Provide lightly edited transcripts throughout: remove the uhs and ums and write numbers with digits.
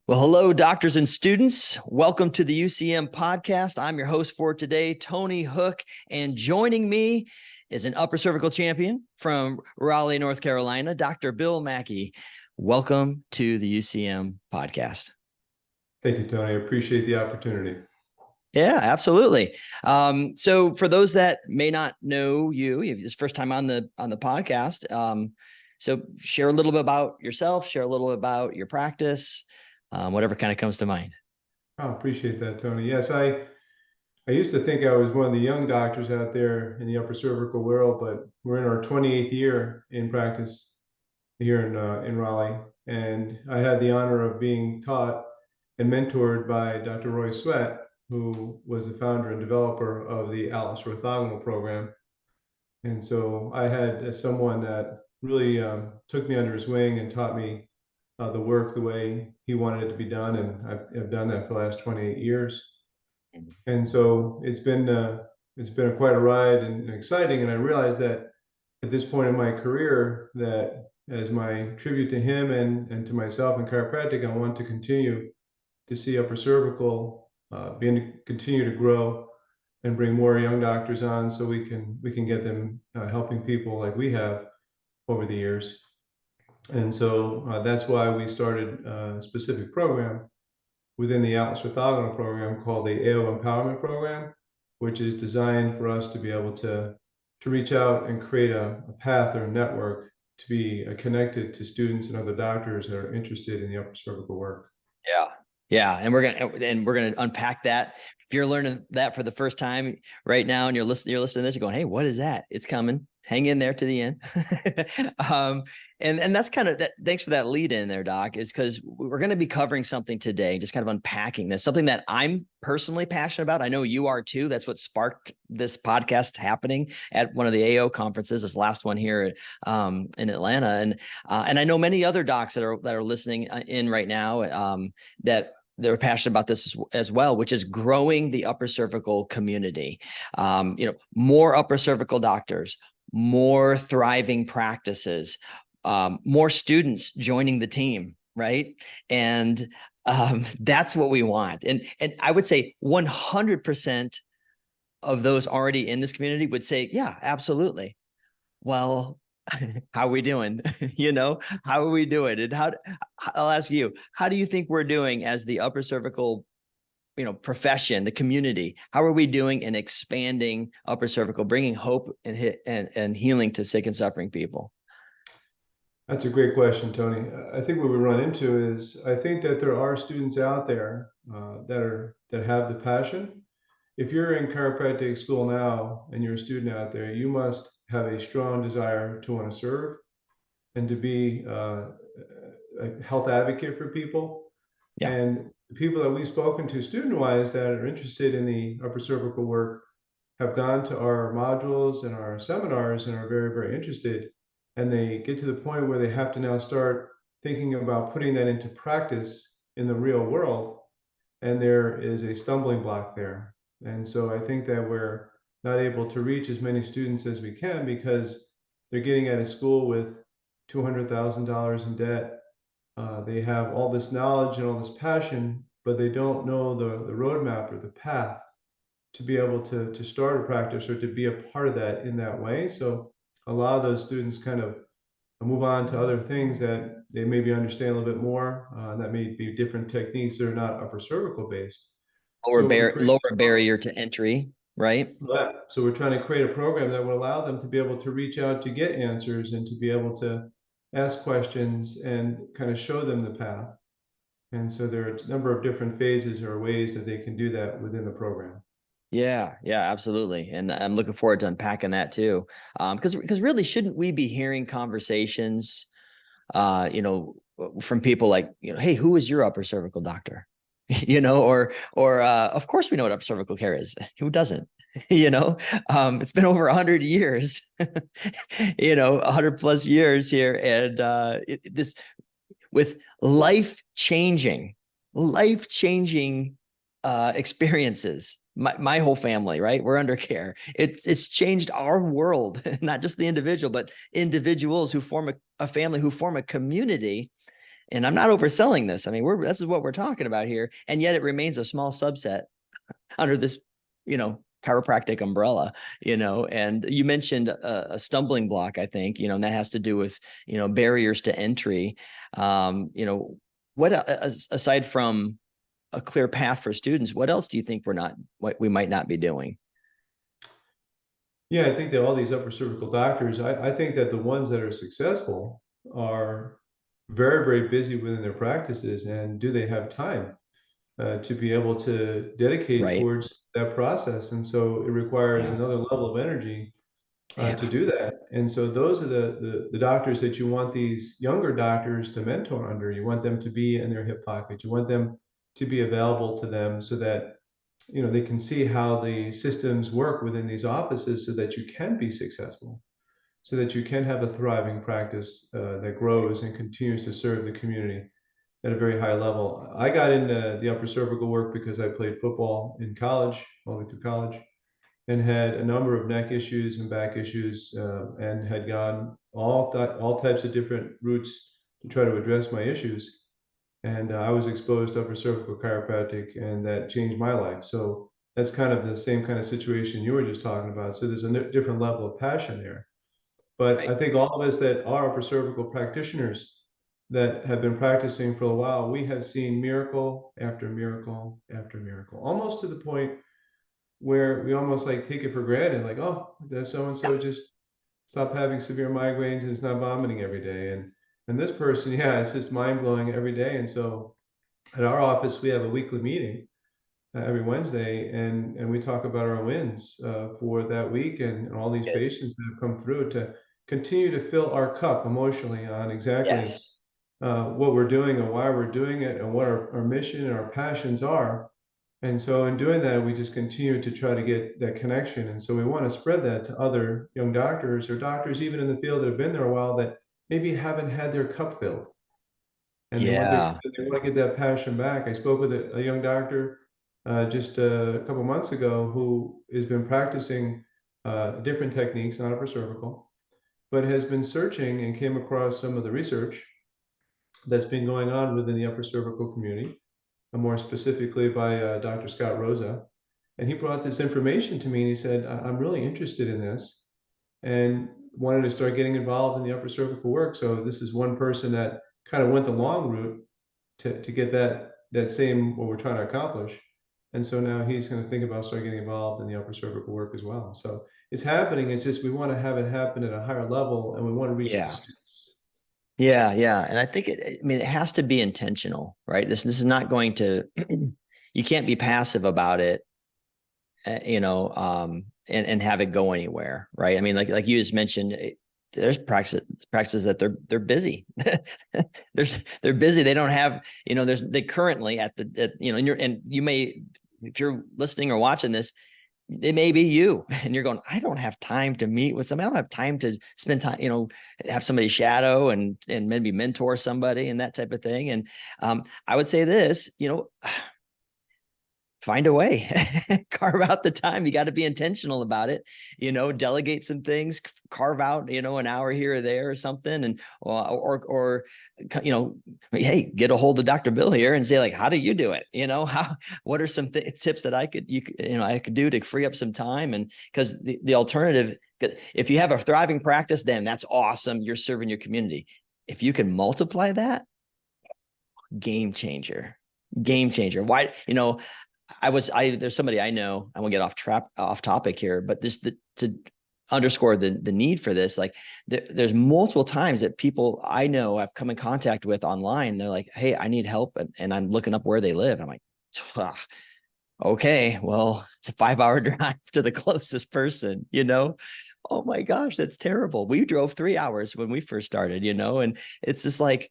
Well, hello, doctors and students. Welcome to the UCM Podcast. I'm your host for today, Tony Hook, and joining me is an upper cervical champion from Raleigh, North Carolina, Dr. Bill Macchi. Welcome to the UCM Podcast. Thank you, Tony. I appreciate the opportunity. Yeah, absolutely. So for those that may not know you, if it's first time on the podcast, so share a little bit about yourself, share a little about your practice, whatever kind of comes to mind. I appreciate that, Tony. Yes, I used to think I was one of the young doctors out there in the upper cervical world, but we're in our 28th year in practice here in Raleigh, and I had the honor of being taught and mentored by Dr. Roy Sweat, who was the founder and developer of the Atlas Orthogonal program. And so I had someone that really took me under his wing and taught me the work the way he wanted it to be done, and I've done that for the last 28 years. And so it's been quite a ride and exciting. And I realized that at this point in my career, that as my tribute to him and to myself in chiropractic, I want to continue to see upper cervical continue to grow and bring more young doctors on, so we can get them helping people like we have over the years. And so that's why we started a specific program within the Atlas Orthogonal program called the AO Empowerment Program, which is designed for us to be able to reach out and create a path or a network to be connected to students and other doctors that are interested in the upper cervical work. Yeah. And we're going to unpack that. If you're learning that for the first time right now and you're listening to this, you're going, hey, what is that? It's coming. Hang in there to the end. And that's kind of that. Thanks for that lead in there, Doc, is because we're going to be covering something today, just kind of unpacking this, something that I'm personally passionate about. I know you are too. That's what sparked this podcast happening at one of the AO conferences, this last one here in Atlanta. And I know many other docs that are listening in right now that they're passionate about this as well, which is growing the upper cervical community. More upper cervical doctors, more thriving practices, more students joining the team, right? And that's what we want. And I would say 100% of those already in this community would say, yeah, absolutely. Well, how are we doing? How are we doing? And I'll ask you, how do you think we're doing as the upper cervical profession, the community? How are we doing in expanding upper cervical, bringing hope and healing to sick and suffering people? That's a great question, Tony. I think what we run into is, I think that there are students out there that have the passion. If you're in chiropractic school now and you're a student out there, you must have a strong desire to want to serve and to be a health advocate for people. Yeah. And the people that we've spoken to student-wise that are interested in the upper cervical work have gone to our modules and our seminars and are very, very interested. And they get to the point where they have to now start thinking about putting that into practice in the real world. And there is a stumbling block there. And so I think that we're not able to reach as many students as we can because they're getting out of school with $200,000 in debt. They have all this knowledge and all this passion, but they don't know the roadmap or the path to be able to start a practice or to be a part of that in that way. So a lot of those students kind of move on to other things that they maybe understand a little bit more. That may be different techniques that are not upper cervical based. Lower barrier to entry, right? So we're trying to create a program that will allow them to be able to reach out to get answers and to be able to ask questions and kind of show them the path. And so there are a number of different phases or ways that they can do that within the program. Yeah, absolutely. And I'm looking forward to unpacking that too. Because really, shouldn't we be hearing conversations, from people like, hey, who is your upper cervical doctor? Or of course we know what upper cervical care is. Who doesn't? It's been over 100 years, 100 plus years here. And this with life-changing experiences. My whole family, right? We're under care. It's changed our world, not just the individual, but individuals who form a family, who form a community. and I'm not overselling this. I mean, this is what we're talking about here. And yet it remains a small subset under this, chiropractic umbrella, and you mentioned a stumbling block, I think, and that has to do with, barriers to entry. What, aside from a clear path for students, what else do you think what we might not be doing? Yeah, I think that all these upper cervical doctors, I think that the ones that are successful are very, very busy within their practices, and do they have time to be able to dedicate Right. towards that process? And so it requires Yeah. another level of energy to Yeah. do that. And so those are the doctors that you want these younger doctors to mentor under. You want them to be in their hip pocket. You want them to be available to them so that they can see how the systems work within these offices so that you can be successful, so that you can have a thriving practice that grows and continues to serve the community at a very high level. I got into the upper cervical work because I played football in college, all the way through college, and had a number of neck issues and back issues, and had gone all types of different routes to try to address my issues. And I was exposed to upper cervical chiropractic, and that changed my life. So that's kind of the same kind of situation you were just talking about. So there's a different level of passion there. But Right. I think all of us that are upper cervical practitioners that have been practicing for a while, we have seen miracle after miracle after miracle, almost to the point where we almost like take it for granted, like, oh, does so and Yeah. so just stop having severe migraines and is not vomiting every day? And this person, yeah, it's just mind blowing every day. And so at our office, we have a weekly meeting every Wednesday, and we talk about our wins for that week, and all these Good. patients that have come through to continue to fill our cup emotionally on exactly Yes. what we're doing and why we're doing it and what our mission and our passions are. And so in doing that, we just continue to try to get that connection. And so we want to spread that to other young doctors or doctors even in the field that have been there a while that maybe haven't had their cup filled, and Yeah. they want to get that passion back. I spoke with a young doctor just a couple months ago who has been practicing different techniques, not upper cervical, but has been searching and came across some of the research that's been going on within the upper cervical community, and more specifically by Dr. Scott Rosa. And he brought this information to me, and he said, I'm really interested in this and wanted to start getting involved in the upper cervical work. So this is one person that kind of went the long route to get that same what we're trying to accomplish. And so now he's going to think about start getting involved in the upper cervical work as well. So it's happening. It's just we want to have it happen at a higher level, and we want to reach the Yeah. students. Yeah. Yeah. And I think it has to be intentional, right? This is not going to, you can't be passive about it, and have it go anywhere, right? I mean, like you just mentioned, there's practices that they're busy. They're busy. They don't have, they currently and you may, if you're listening or watching this, it may be you, and you're going, I don't have time to meet with somebody. I don't have time to spend time, have somebody shadow and maybe mentor somebody and that type of thing. And I would say this, find a way, carve out the time. You got to be intentional about it, delegate some things, carve out, an hour here or there or something. And, hey, get a hold of Dr. Bill here and say, like, how do you do it? What are some tips that I could do to free up some time? And because the alternative, if you have a thriving practice, then that's awesome. You're serving your community. If you can multiply that, game changer. Why, there's somebody I know, I won't get off topic here, but to underscore the need for this, like there's multiple times that people I know I've come in contact with online. They're like, hey, I need help. And I'm looking up where they live. I'm like, okay, well, it's a 5-hour drive to the closest person, Oh my gosh, that's terrible. We drove 3 hours when we first started, and it's just like,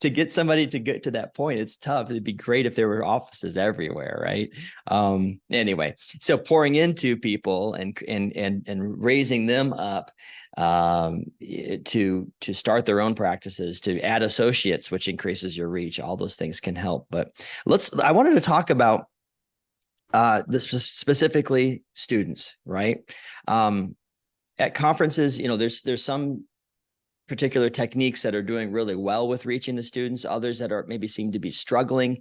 to get somebody to get to that point, it's tough. It'd be great if there were offices everywhere, right? Anyway, so pouring into people and raising them up to start their own practices, to add associates, which increases your reach. All those things can help. But I wanted to talk about this specifically students, right? At conferences, there's some particular techniques that are doing really well with reaching the students, others that are maybe seem to be struggling,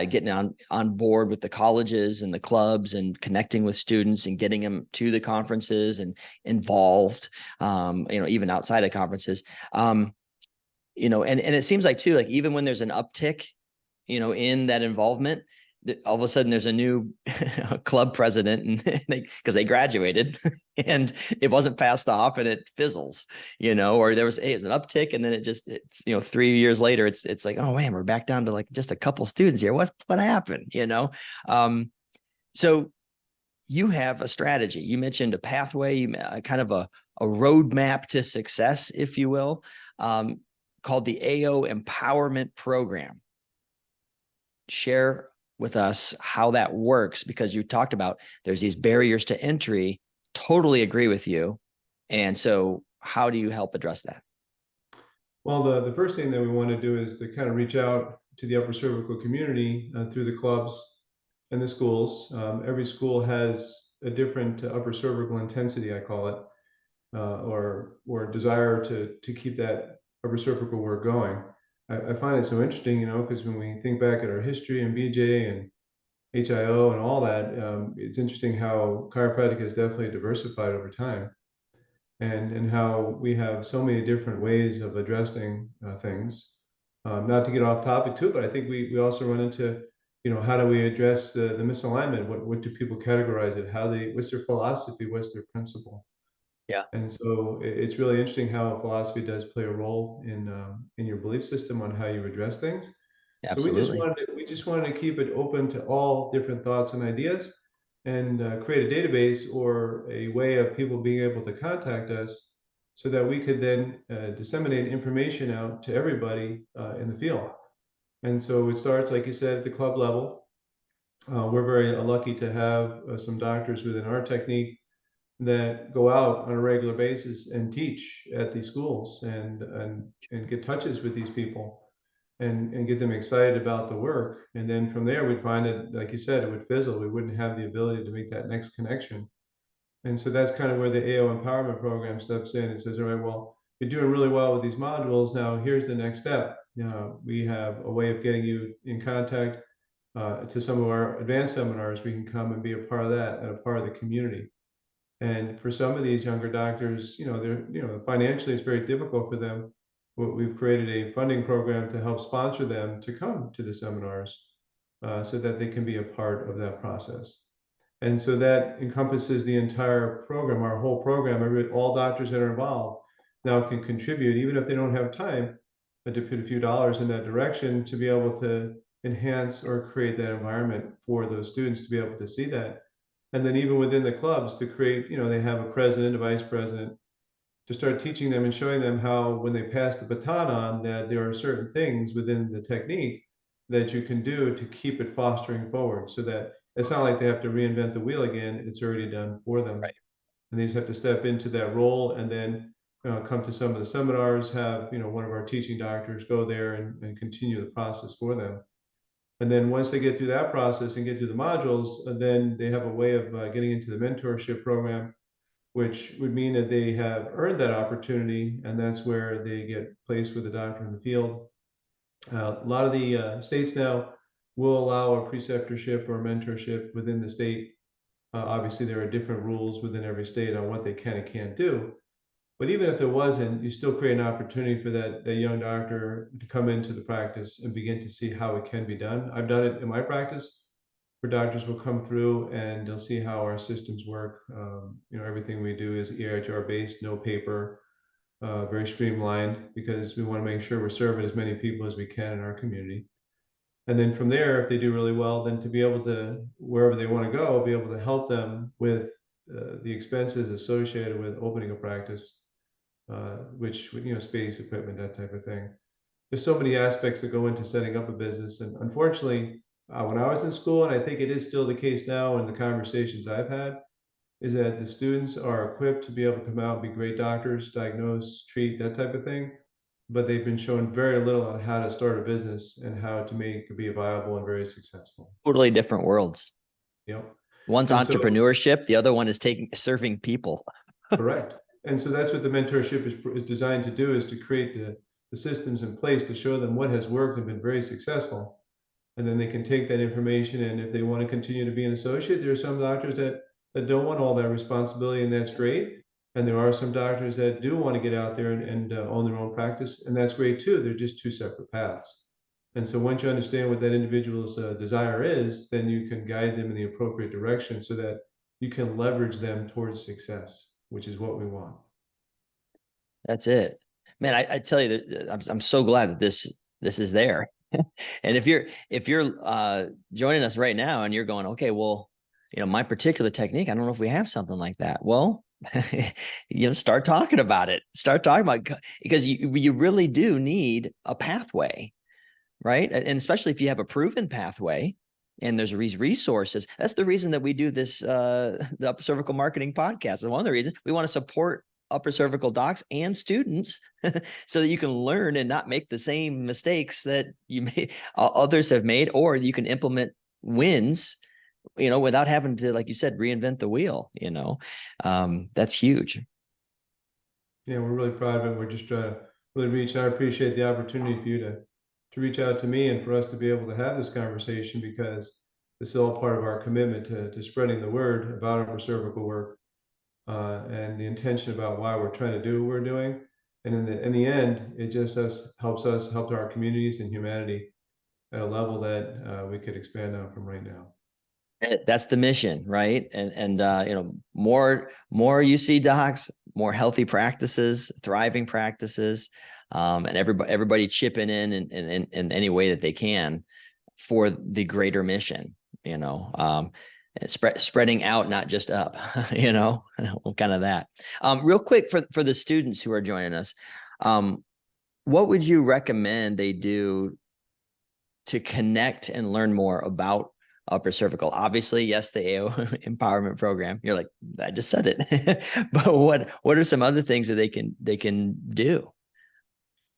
getting on board with the colleges and the clubs and connecting with students and getting them to the conferences and involved, even outside of conferences. And it seems like too, like even when there's an uptick, in that involvement, all of a sudden there's a new club president and because they graduated and it wasn't passed off and it fizzles, or there was an uptick and then it just, 3 years later, it's like, oh man, we're back down to like just a couple students here. What happened? So you have a strategy. You mentioned a pathway, kind of a roadmap to success, if you will, called the AO Empowerment Program. Share with us how that works, because you talked about there's these barriers to entry. Totally agree with you. And so how do you help address that? Well, the first thing that we want to do is to kind of reach out to the upper cervical community through the clubs and the schools. Every school has a different upper cervical intensity, I call it, or desire to keep that upper cervical work going. I find it so interesting, because when we think back at our history and BJ and HIO and all that, it's interesting how chiropractic has definitely diversified over time, and how we have so many different ways of addressing things. Not to get off topic too, but I think we also run into, how do we address the misalignment? What do people categorize it? What's their philosophy? What's their principle? Yeah, And so it's really interesting how philosophy does play a role in your belief system on how you address things. So absolutely. we just wanted to keep it open to all different thoughts and ideas, and create a database or a way of people being able to contact us, so that we could then disseminate information out to everybody in the field. And so it starts, like you said, at the club level. We're very lucky to have some doctors within our technique that go out on a regular basis and teach at these schools, and get touches with these people, and get them excited about the work. And then from there, we'd find it, like you said, it would fizzle. We wouldn't have the ability to make that next connection. And so that's kind of where the AO Empowerment Program steps in and says, all right, well, you're doing really well with these modules. Now here's the next step. We have a way of getting you in contact to some of our advanced seminars. We can come and be a part of that and a part of the community. And for some of these younger doctors, financially it's very difficult for them. We've created a funding program to help sponsor them to come to the seminars, so that they can be a part of that process. And so that encompasses the entire program, our whole program. All doctors that are involved now can contribute, even if they don't have time, to put a few dollars in that direction to be able to enhance or create that environment for those students to be able to see that. And then even within the clubs to create, they have a president, a vice president, to start teaching them and showing them how, when they pass the baton on, that there are certain things within the technique that you can do to keep it fostering forward, so that it's not like they have to reinvent the wheel again. It's already done for them. Right. And they just have to step into that role, and then come to some of the seminars, have, one of our teaching doctors go there and continue the process for them. And then once they get through that process and get through the modules, then they have a way of getting into the mentorship program, which would mean that they have earned that opportunity, and that's where they get placed with a doctor in the field. A lot of the states now will allow a preceptorship or mentorship within the state. Obviously, there are different rules within every state on what they can and can't do. But even if there wasn't, you still create an opportunity for that young doctor to come into the practice and begin to see how it can be done. I've done it in my practice, where doctors will come through and they'll see how our systems work. Everything we do is EHR based, no paper, very streamlined, because we want to make sure we're serving as many people as we can in our community. And then from there, if they do really well, then to be able to, wherever they want to go, be able to help them with the expenses associated with opening a practice, which, space, equipment, that type of thing. There's so many aspects that go into setting up a business. And unfortunately, when I was in school, and I think it is still the case now in the conversations I've had, is that the students are equipped to be able to come out and be great doctors, diagnose, treat, that type of thing. But they've been shown very little on how to start a business and how to be viable and very successful. Totally different worlds. Yep. One's And so, entrepreneurship, the other one is serving people. correct. And so that's what the mentorship is designed to do, is to create the systems in place to show them what has worked and been very successful. And then they can take that information, and if they want to continue to be an associate, there are some doctors that don't want all that responsibility, and that's great. And there are some doctors that do want to get out there and own their own practice, and that's great too. They're just two separate paths. And so once you understand what that individual's desire is, then you can guide them in the appropriate direction so that you can leverage them towards success, which is what we want. That's it, man. I tell you that I'm so glad that this is there. And if you're joining us right now and you're going, okay, well, my particular technique, I don't know if we have something like that. Well, start talking about it. Start talking about it, because you really do need a pathway, right? And especially if you have a proven pathway and there's these resources. That's the reason that we do this, the Upper Cervical Marketing Podcast. And one of the reasons we want to support upper cervical docs and students so that you can learn and not make the same mistakes that others have made, or you can implement wins, without having to, like you said, reinvent the wheel. That's huge. Yeah, we're really proud of it. We're just trying to really reach. I appreciate the opportunity for you to reach out to me and for us to be able to have this conversation, because this is all part of our commitment to spreading the word about upper cervical work. And the intention about why we're trying to do what we're doing. And in the end, it just helps our communities and humanity at a level that we could expand on from right now. That's the mission, right? And more UC docs, more healthy practices, thriving practices, and everybody chipping in any way that they can for the greater mission. Spreading out, not just up, kind of that. Real quick for the students who are joining us, what would you recommend they do to connect and learn more about upper cervical? Obviously, yes, the AO empowerment program. You're like, I just said it, but what are some other things that they can do?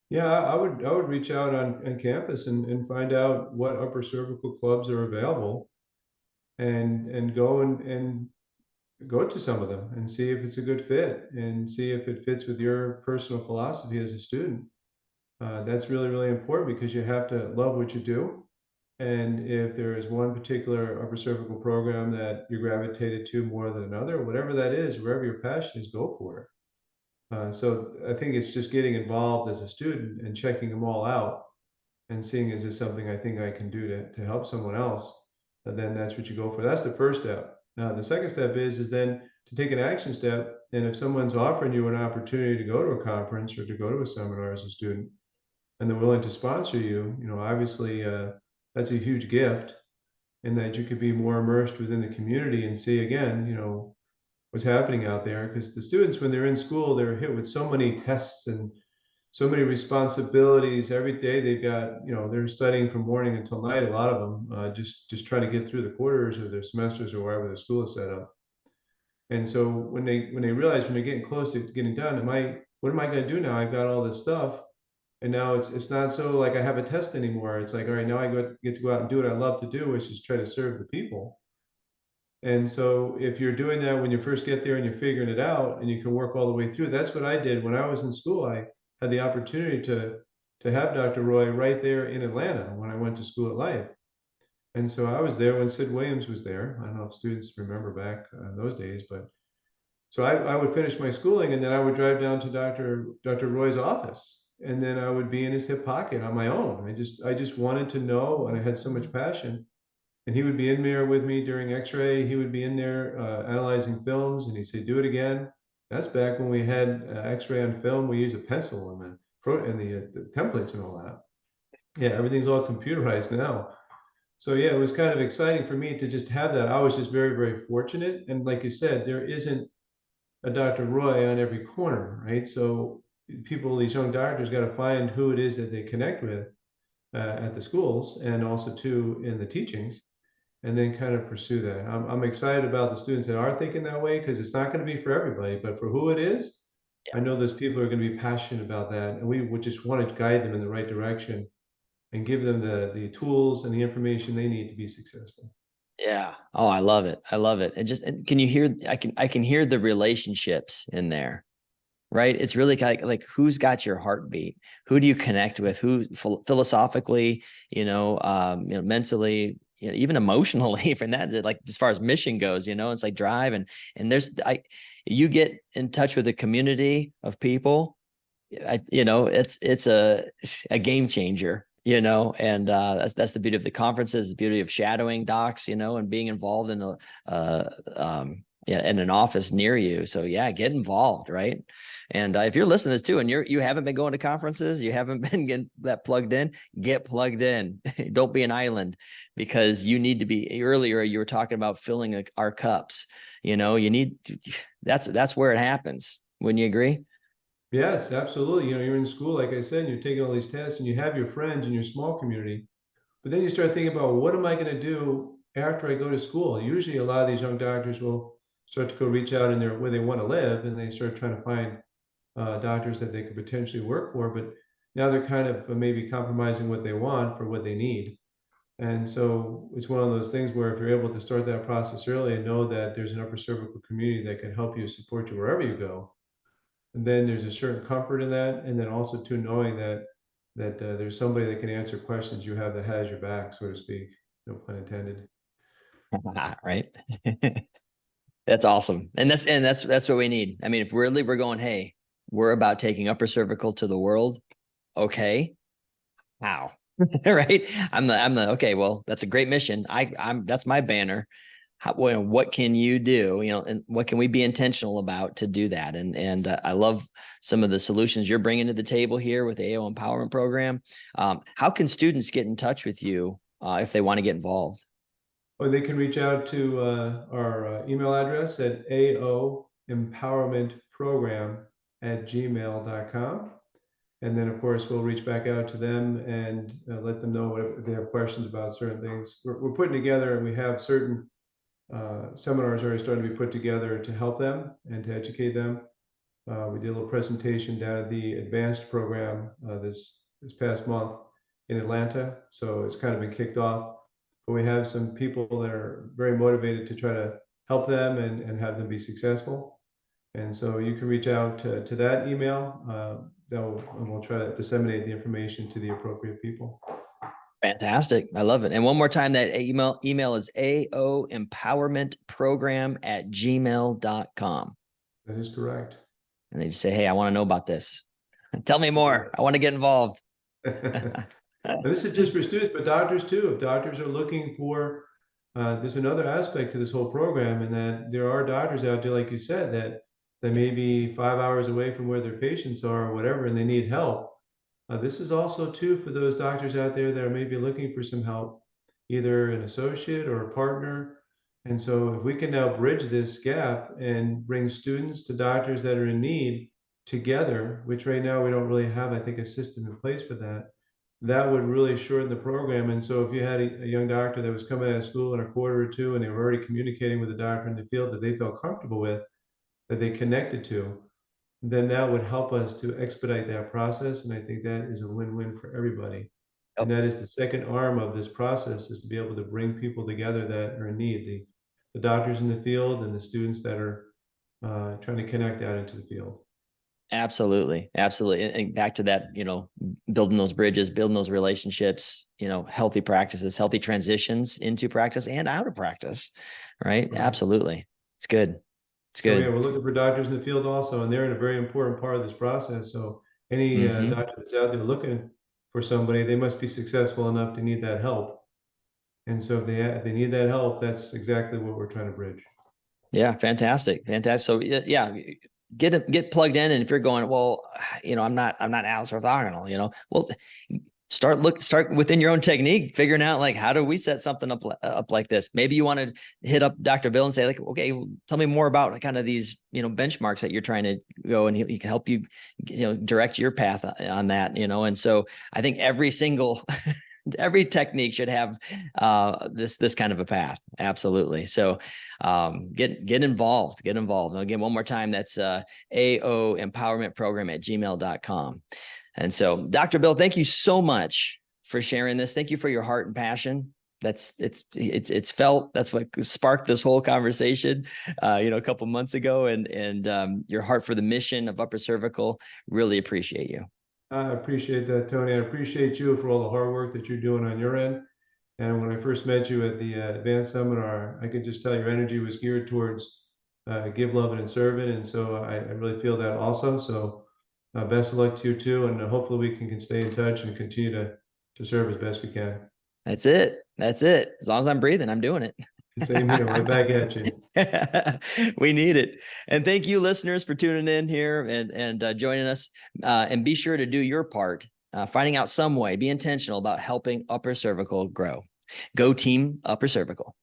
Yeah, I would reach out on campus and find out what upper cervical clubs are available, and go to some of them and see if it's a good fit, and see if it fits with your personal philosophy as a student. That's really, really important, because you have to love what you do. And if there is one particular upper cervical program that you gravitated to more than another, whatever that is, wherever your passion is, go for it. So I think it's just getting involved as a student and checking them all out and seeing, is this something I think I can do to help someone else? And then that's what you go for. That's the first step. Now, the second step is then to take an action step. And if someone's offering you an opportunity to go to a conference or to go to a seminar as a student, and they're willing to sponsor you, obviously that's a huge gift, in that you could be more immersed within the community and see again, what's happening out there. Because the students, when they're in school, they're hit with so many tests and so many responsibilities every day. They've got, they're studying from morning until night, a lot of them, just trying to get through the quarters or their semesters or wherever the school is set up. And so when they realize, when they're getting close to getting done, what am I going to do now? I've got all this stuff. And now it's not so like I have a test anymore. It's like, all right, now I get to go out and do what I love to do, which is try to serve the people. And so if you're doing that when you first get there and you're figuring it out and you can work all the way through, that's what I did when I was in school. I had the opportunity to have Dr. Roy right there in Atlanta when I went to school at Life. And so I was there when Sid Williams was there. I don't know if students remember back those days, but so I would finish my schooling, and then I would drive down to Dr. Roy's office, and then I would be in his hip pocket on my own. I just wanted to know, and I had so much passion. And he would be in there with me during X-ray. He would be in there analyzing films, and he'd say, "Do it again." That's back when we had X-ray on film. We use a pencil and the templates and all that. Yeah, everything's all computerized now. So yeah, it was kind of exciting for me to just have that. I was just very, very fortunate. And like you said, there isn't a Dr. Roy on every corner, right? So these young doctors, got to find who it is that they connect with at the schools, and also too in the teachings, and then kind of pursue that. I'm excited about the students that are thinking that way, because it's not going to be for everybody, but for who it is, I know those people are going to be passionate about that, and we would just want to guide them in the right direction and give them the tools and the information they need to be successful. Yeah. Oh, I love it. I love it. And can you hear, I can hear the relationships in there. right? It's really like who's got your heartbeat? Who do you connect with? Who philosophically, mentally, even emotionally from that, like as far as mission goes, it's like drive and you get in touch with a community of people. It's a game changer, and that's the beauty of the conferences, the beauty of shadowing docs, and being involved in in an office near you. So yeah, get involved, right? And if you're listening to this too, and you haven't been going to conferences, you haven't been getting that plugged in, get plugged in. Don't be an island, because you need to be. Earlier, you were talking about filling our cups. You need to, that's where it happens. Wouldn't you agree? Yes, absolutely. You're in school, like I said, and you're taking all these tests and you have your friends in your small community. But then you start thinking about, what am I going to do after I go to school? Usually a lot of these young doctors will start to go reach out in where they want to live, and they start trying to find doctors that they could potentially work for. But now they're kind of maybe compromising what they want for what they need. And so it's one of those things where if you're able to start that process early and know that there's an upper cervical community that can help you, support you wherever you go, and then there's a certain comfort in that, and then also too knowing that there's somebody that can answer questions you have, that has your back, so to speak. No pun intended. Right. That's awesome. And that's what we need. I mean, if we're going, hey, we're about taking upper cervical to the world. Okay. How? Right. Okay. Well, that's a great mission. That's my banner. What can you do? And what can we be intentional about to do that? And I love some of the solutions you're bringing to the table here with the AO Empowerment Program. How can students get in touch with you if they want to get involved? Or they can reach out to our email address at aoempowermentprogram@gmail.com. And then, of course, we'll reach back out to them and let them know if they have questions about certain things. We're putting together, and we have certain seminars already starting to be put together to help them and to educate them. We did a little presentation down at the advanced program this past month in Atlanta. So it's kind of been kicked off. But we have some people that are very motivated to try to help them and have them be successful. And so you can reach out to that email. And we'll try to disseminate the information to the appropriate people. Fantastic. I love it. And one more time, that email is aoempowermentprogram@gmail.com. That is correct. And they just say, hey, I want to know about this. Tell me more. I want to get involved. This is just for students, but doctors too. If doctors are looking for, there's another aspect to this whole program, and that there are doctors out there, like you said, that may be 5 hours away from where their patients are or whatever, and they need help. This is also too for those doctors out there that are maybe looking for some help, either an associate or a partner. And so if we can now bridge this gap and bring students to doctors that are in need together, which right now we don't really have, I think, a system in place for that, that would really shorten the program. And so if you had a young doctor that was coming out of school in a quarter or two, and they were already communicating with a doctor in the field that they felt comfortable with, that they connected to, then that would help us to expedite that process. And I think that is a win-win for everybody. And that is the second arm of this process, is to be able to bring people together that are in need, the doctors in the field and the students that are trying to connect out into the field. Absolutely. Absolutely. And back to that, building those bridges, building those relationships, healthy practices, healthy transitions into practice and out of practice. Right. Absolutely. It's good. It's good. So, yeah, we're looking for doctors in the field also, and they're in a very important part of this process. So any doctor that's out there looking for somebody, they must be successful enough to need that help. And so if they need that help, that's exactly what we're trying to bridge. Yeah. Fantastic. Fantastic. So yeah, get plugged in. And if you're going, well, I'm not Alice orthogonal, well, start within your own technique, figuring out like, how do we set something up like this? Maybe you want to hit up Dr. Bill and say like, okay, well, tell me more about kind of these, benchmarks that you're trying to go, and he can help you, direct your path on that, and so I think every technique should have this kind of a path. Absolutely. So get involved. And again, one more time, that's aoempowermentprogram@gmail.com. And so, Dr. Bill, thank you so much for sharing this. Thank you for your heart and passion. it's felt. That's what sparked this whole conversation, a couple months ago, and your heart for the mission of Upper Cervical. Really appreciate you. I appreciate that, Tony. I appreciate you for all the hard work that you're doing on your end. And when I first met you at the advanced seminar, I could just tell your energy was geared towards give, love, and serve it. And so I really feel that also. So best of luck to you too. And hopefully we can stay in touch and continue to serve as best we can. That's it. That's it. As long as I'm breathing, I'm doing it. Same here, right back at you. We need it. And thank you, listeners, for tuning in here and joining us. And be sure to do your part, finding out some way, be intentional about helping Upper Cervical grow. Go team Upper Cervical.